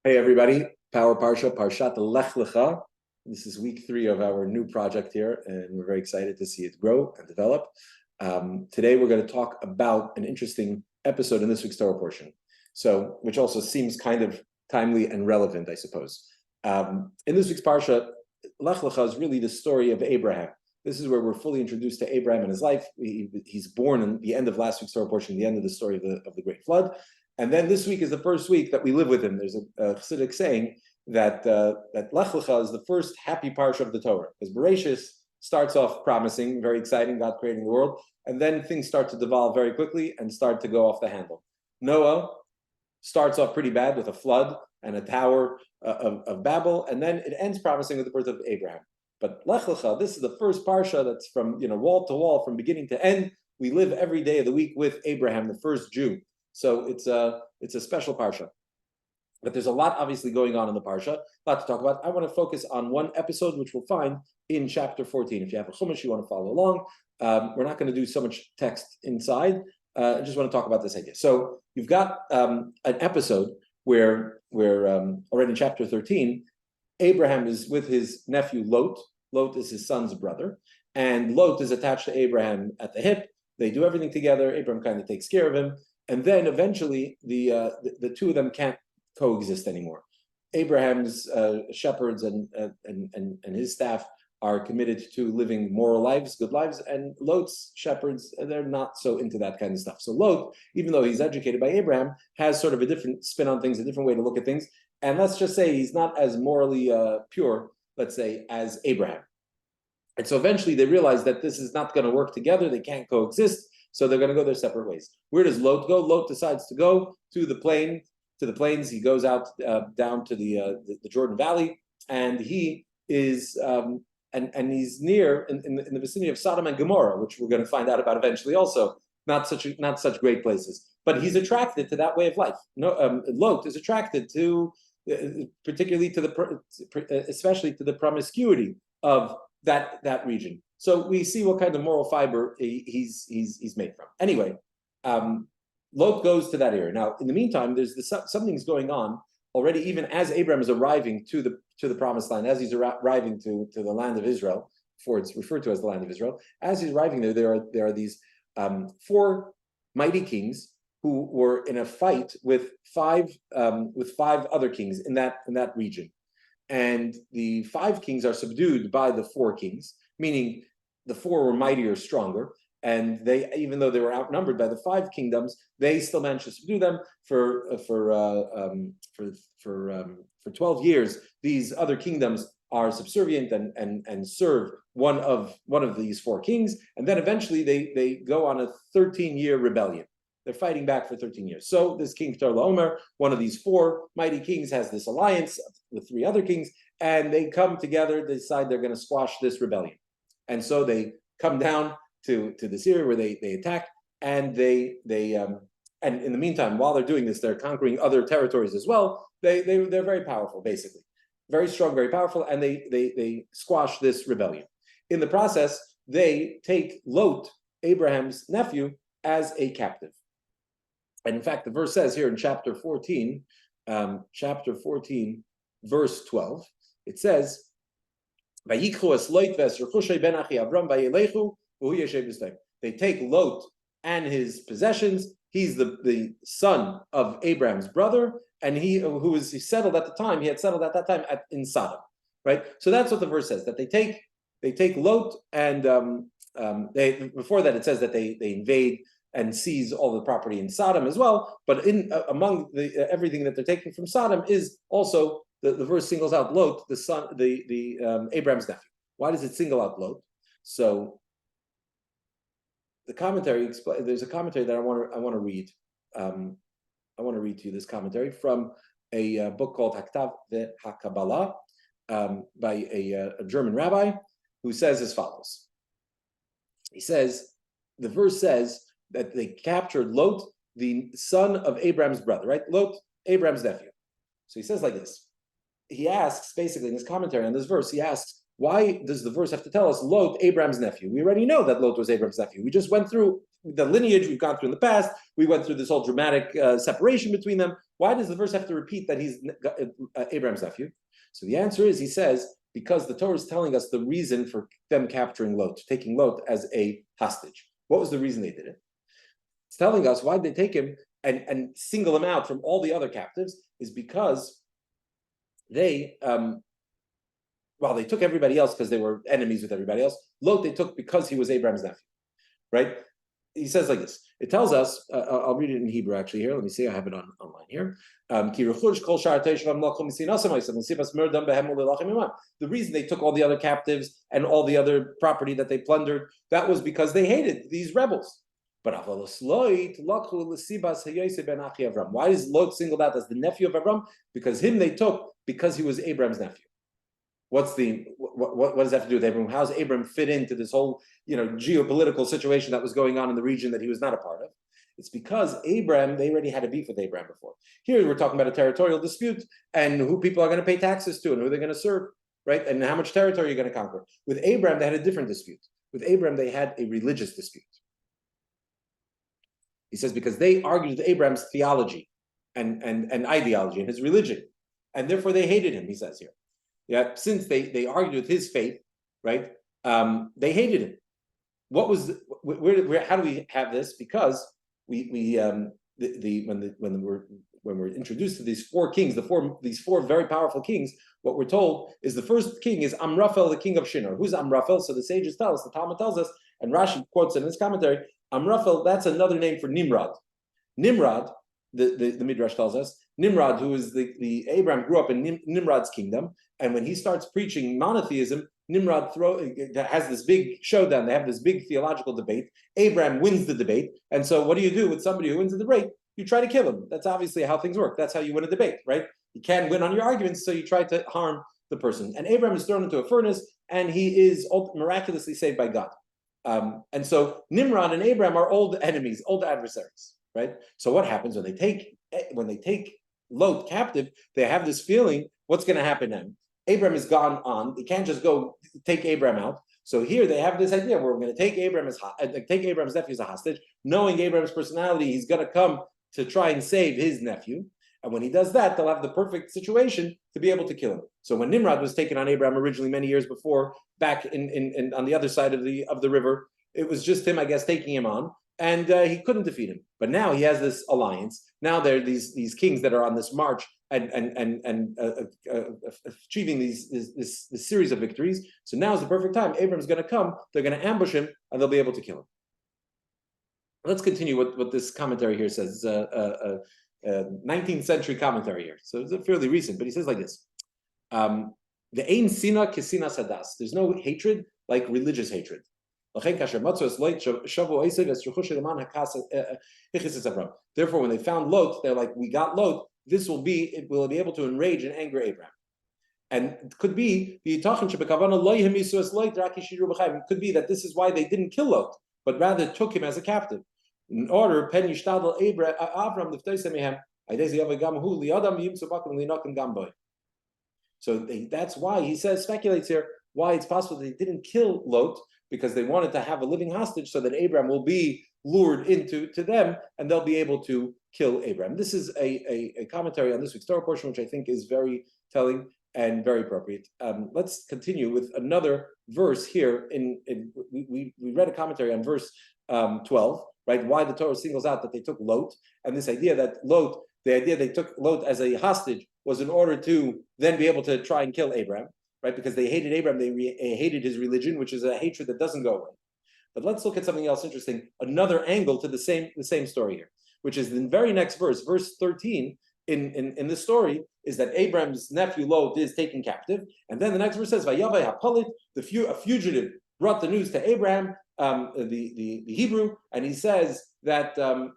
Hey everybody, Power Parsha, Parshat Lecha. This is week 3 of our new project here, and we're very excited to see it grow and develop. Today we're going to talk about an interesting episode in this week's Torah portion, which also seems kind of timely and relevant, I suppose. In this week's Parsha, Lech Lecha is really the story of Abraham. This is where we're fully introduced to Abraham and his life. He's born in the end of last week's Torah portion, the end of the story of the Great Flood. And then this week is the first week that we live with him. There's a Chassidic saying that Lech Lecha is the first happy parsha of the Torah, because Bereshis starts off promising, very exciting, God creating the world, and then things start to devolve very quickly and start to go off the handle. Noah starts off pretty bad with a flood and a tower of Babel, and then it ends promising with the birth of Abraham. But Lech Lecha, this is the first parsha that's from wall to wall, from beginning to end. We live every day of the week with Abraham, the first Jew. So it's a special parsha. But there's a lot obviously going on in the parsha, a lot to talk about. I want to focus on one episode, which we'll find in chapter 14. If you have a chumash, you want to follow along. We're not going to do so much text inside. I just want to talk about this idea. So you've got an episode where already in chapter 13, Abraham is with his nephew Lot. Lot is his son's brother, and Lot is attached to Abraham at the hip. They do everything together. Abraham kind of takes care of him. And then eventually the two of them can't coexist anymore. Abraham's shepherds and his staff are committed to living moral lives, good lives, and Lot's shepherds, they're not so into that kind of stuff. So Lot, even though he's educated by Abraham, has sort of a different spin on things, a different way to look at things. And let's just say he's not as morally pure, let's say, as Abraham. And so eventually they realize that this is not going to work together. They can't coexist. So they're going to go their separate ways. Where does Lot go? Lot decides to go to the plains. He goes out down to the Jordan Valley, and he is and he's near in the vicinity of Sodom and Gomorrah, which we're going to find out about eventually. Also, not such great places, but he's attracted to that way of life. Lot is attracted to, particularly to especially to the promiscuity of that region. So we see what kind of moral fiber he's made from. Anyway, Lot goes to that area. Now, in the meantime, there's something's going on already. Even as Abram is arriving to the promised land, as he's arriving to the land of Israel, before it's referred to as the land of Israel, as he's arriving there are these 4 mighty kings who were in a fight with five other kings in that region, and the 5 kings are subdued by the 4 kings, meaning the 4 were mightier, stronger, and they, even though they were outnumbered by the 5 kingdoms, they still managed to subdue them for 12 years. These other kingdoms are subservient and serve one of these 4 kings, and then eventually they go on a 13-year rebellion. They're fighting back for 13 years. So this king Torah Omer, one of these 4 mighty kings, has this alliance with 3 other kings, and they come together. They decide they're going to squash this rebellion. And so they come down to this area where they attack, and and in the meantime, while they're doing this, they're conquering other territories as well. They're very powerful, basically, very strong, very powerful, and they squash this rebellion. In the process, they take Lot, Abraham's nephew, as a captive. And in fact, the verse says here in chapter 14, verse 12, it says, they take Lot and his possessions. He's the son of Abraham's brother, and he settled at the time. He had settled at that time in Sodom, right? So that's what the verse says, that they take Lot, and before that it says that they invade and seize all the property in Sodom as well. But among everything that they're taking from Sodom is also the verse singles out Lot, the son, Abraham's nephew. Why does it single out Lot? So the commentary there's a commentary that I want to read. I want to read to you this commentary from a book called Haktav ve'Hakabbalah by a German rabbi, who says as follows. He says, the verse says that they captured Lot, the son of Abraham's brother, right? Lot, Abraham's nephew. So he says like this. He asks, basically in his commentary on this verse, he asks, why does the verse have to tell us Lot, Abraham's nephew? We already know that Lot was Abraham's nephew. We just went through the lineage we've gone through in the past. We went through this whole dramatic separation between them. Why does the verse have to repeat that he's Abraham's nephew? So the answer is, he says, because the Torah is telling us the reason for them capturing Lot, taking Lot as a hostage. What was the reason they did it? It's telling us why they take him and single him out from all the other captives is because they, well, they took everybody else because they were enemies with everybody else. Lot they took because he was Abraham's nephew, right? He says like this. It tells us, I'll read it in Hebrew actually here. Let me see, I have it online here. The reason they took all the other captives and all the other property that they plundered, that was because they hated these rebels. But why is Lot singled out as the nephew of Abram? Because him they took because he was Abraham's nephew. What does that have to do with Abram? How does Abram fit into this whole geopolitical situation that was going on in the region that he was not a part of? It's because Abram, they already had a beef with Abram before. Here we're talking about a territorial dispute and who people are going to pay taxes to and who they're going to serve, right? And how much territory you're going to conquer. With Abram, they had a different dispute. With Abram, they had a religious dispute. He says because they argued with Abram's theology and ideology and his religion, and therefore they hated him, he says here. Yeah, since they argued with his faith, right? They hated him. What was how do we have this? Because when we're introduced to these four kings, these four very powerful kings, what we're told is the first king is Amraphel, the king of Shinar. Who's Amraphel? So the sages tell us, the Talmud tells us, and Rashi quotes in his commentary, Amraphel, that's another name for Nimrod. Nimrod, the Midrash tells us, Nimrod, who is the Abraham grew up in Nimrod's kingdom, and when he starts preaching monotheism, Nimrod has this big showdown. They have this big theological debate. Abraham wins the debate, and so what do you do with somebody who wins the debate? You try to kill him. That's obviously how things work. That's how you win a debate, right? You can't win on your arguments, so you try to harm the person. And Abraham is thrown into a furnace, and he is miraculously saved by God. And so Nimrod and Abraham are old enemies, old adversaries, right? So what happens when they take Lot captive? They have this feeling, what's going to happen then? Abraham is gone on. They can't just go take Abraham out. So here they have this idea where we're going to take Abraham's nephew as a hostage, knowing Abraham's personality, he's going to come to try and save his nephew. And when he does that, they'll have the perfect situation to be able to kill him. So when Nimrod was taken on Abraham originally many years before, back in on the other side of the river, it was just him, I guess, taking him on, and he couldn't defeat him. But now he has this alliance. Now there are these kings that are on this march and achieving this series of victories. So now is the perfect time. Abraham's going to come. They're going to ambush him, and they'll be able to kill him. Let's continue what this commentary here says. 19th century commentary here. So it's fairly recent, but he says like this. The ein sina kesina sadas. There's no hatred like religious hatred. Therefore, when they found Lot, they're like, we got Lot. We'll be able to enrage and anger Abraham. And it could be it could be that this is why they didn't kill Lot, but rather took him as a captive. In order, Abram. So that's why he speculates here, why it's possible they didn't kill Lot, because they wanted to have a living hostage so that Abraham will be lured into them and they'll be able to kill Abraham. This is a commentary on this week's Torah portion, which I think is very telling and very appropriate. Let's continue with another verse here. We read a commentary on verse 12, right? Why the Torah singles out that they took Lot, and this idea that the idea they took Lot as a hostage was in order to then be able to try and kill Abraham, right? Because they hated Abraham, they hated his religion, which is a hatred that doesn't go away. But let's look at something else interesting, another angle to the same story here, which is the very next verse 13 in this story, is that Abraham's nephew Lot is taken captive, and then the next verse says, "Vayavai hapalit," a fugitive brought the news to Abraham, the Hebrew, and he says that to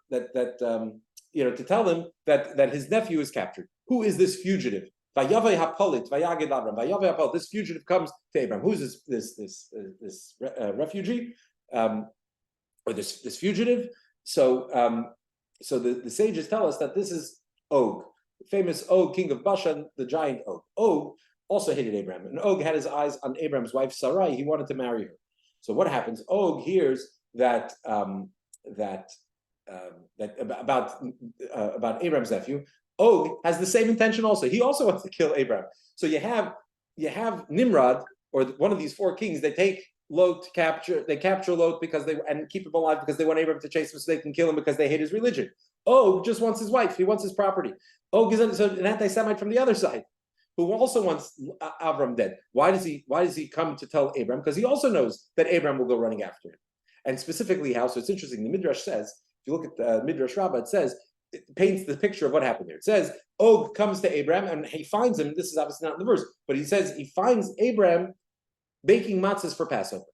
tell him that his nephew is captured. Who is this fugitive? Vayavai hapalit, vayagid Abram. Vayavai hapalit. This fugitive comes to Abraham. Who's this refugee, or this fugitive? So the sages tell us that this is Og, the famous Og, king of Bashan, the giant Og. Og also hated Abraham, and Og had his eyes on Abraham's wife Sarai. He wanted to marry her. So what happens? Og hears that about Abram's nephew, Og has the same intention also. He also wants to kill Abram. So you have Nimrod, or one of these four kings. They take Lot they capture Lot and keep him alive because they want Abram to chase him so they can kill him because they hate his religion. Og just wants his wife. He wants his property. Og is an anti-Semite from the other side, who also wants Abram dead. Why does he come to tell Abram? Because he also knows that Abram will go running after him. And specifically how, so it's interesting, the Midrash says, if you look at the Midrash Rabbah, it paints the picture of what happened there. It says, Og comes to Abram and he finds him, this is obviously not in the verse, but he says he finds Abram baking matzahs for Passover.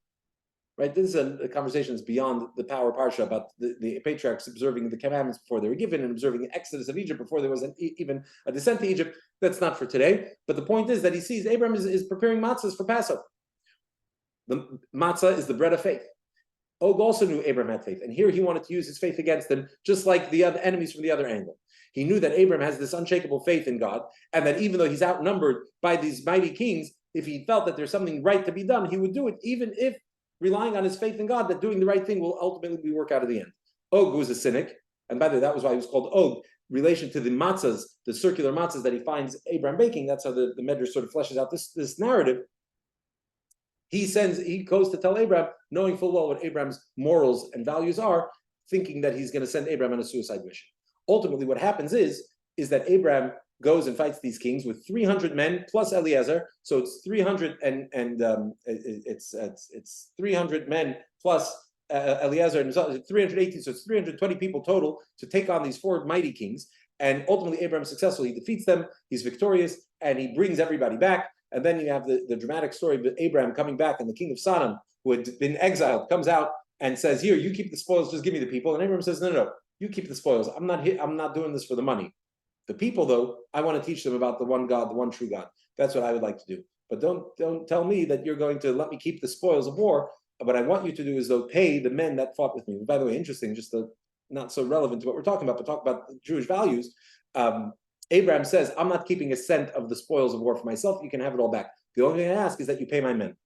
Right? This is a conversation that's beyond the power Parsha about the patriarchs observing the commandments before they were given and observing the exodus of Egypt before there was even a descent to Egypt. That's not for today. But the point is that he sees Abram is preparing matzahs for Passover. The matzah is the bread of faith. Og also knew Abram had faith, and here he wanted to use his faith against them, just like the other enemies from the other angle. He knew that Abram has this unshakable faith in God, and that even though he's outnumbered by these mighty kings, if he felt that there's something right to be done, he would do it, even if relying on his faith in God, that doing the right thing will ultimately work out at the end. Og was a cynic, and by the way, that was why he was called Og, relation to the matzahs, the circular matzahs that he finds Abram baking. That's how the Medrash sort of fleshes out this narrative. He goes to tell Abram, knowing full well what Abram's morals and values are, thinking that he's going to send Abram on a suicide mission. Ultimately, what happens is that Abram goes and fights these kings with 300 men plus Eliezer. So it's 300 it's 300 men plus Eliezer, and 318. So it's 320 people total to take on these four mighty kings. And ultimately, Abram is successful. He defeats them. He's victorious, and he brings everybody back. And then you have the dramatic story of Abram coming back, and the king of Sodom, who had been exiled, comes out and says, "Here, you keep the spoils. Just give me the people." And Abram says, "No, you keep the spoils. I'm not doing this for the money. The people, though, I want to teach them about the one God, the one true God. That's what I would like to do. But don't tell me that you're going to let me keep the spoils of war. What I want you to do is, though, pay the men that fought with me." By the way, interesting, just not so relevant to what we're talking about, but talk about Jewish values. Abraham says, "I'm not keeping a cent of the spoils of war for myself. You can have it all back. The only thing I ask is that you pay my men.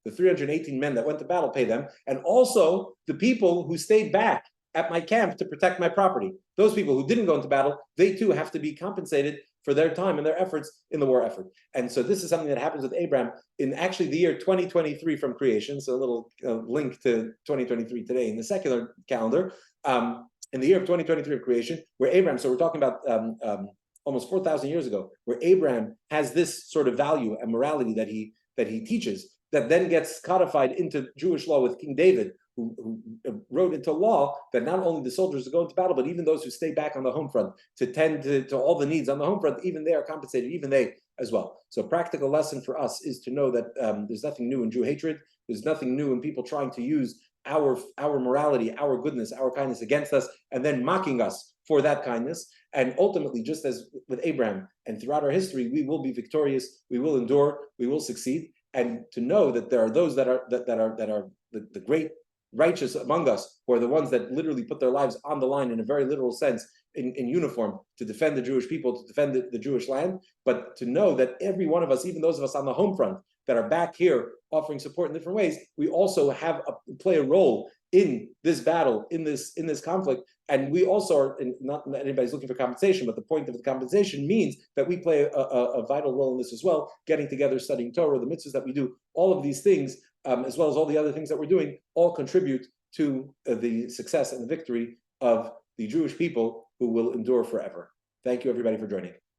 The 318 men that went to battle, pay them. And also the people who stayed back at my camp to protect my property. Those people who didn't go into battle, they too have to be compensated for their time and their efforts in the war effort." And so this is something that happens with Abram in actually the year 2023 from creation. So a little link to 2023 today in the secular calendar. In the year of 2023 of creation, where Abram, so we're talking about almost 4,000 years ago, where Abraham has this sort of value and morality that he teaches, that then gets codified into Jewish law with King David, who wrote into law that not only the soldiers who go into battle, but even those who stay back on the home front to tend to all the needs on the home front, even they are compensated, even they as well. So a practical lesson for us is to know that there's nothing new in Jew hatred. There's nothing new in people trying to use our morality, our goodness, our kindness against us, and then mocking us for that kindness. And ultimately, just as with Abraham and throughout our history, we will be victorious, we will endure, we will succeed. And to know that there are those that are the great righteous among us, who are the ones that literally put their lives on the line in a very literal sense, in uniform, to defend the Jewish people, to defend the Jewish land. But to know that every one of us, even those of us on the home front that are back here offering support in different ways, we also play a role in this battle, in this conflict. And we also are, not anybody's looking for compensation, but the point of the compensation means that we play a vital role in this as well, getting together, studying Torah, the mitzvahs that we do, all of these things, as well as all the other things that we're doing, all contribute to the success and the victory of the Jewish people who will endure forever. Thank you, everybody, for joining.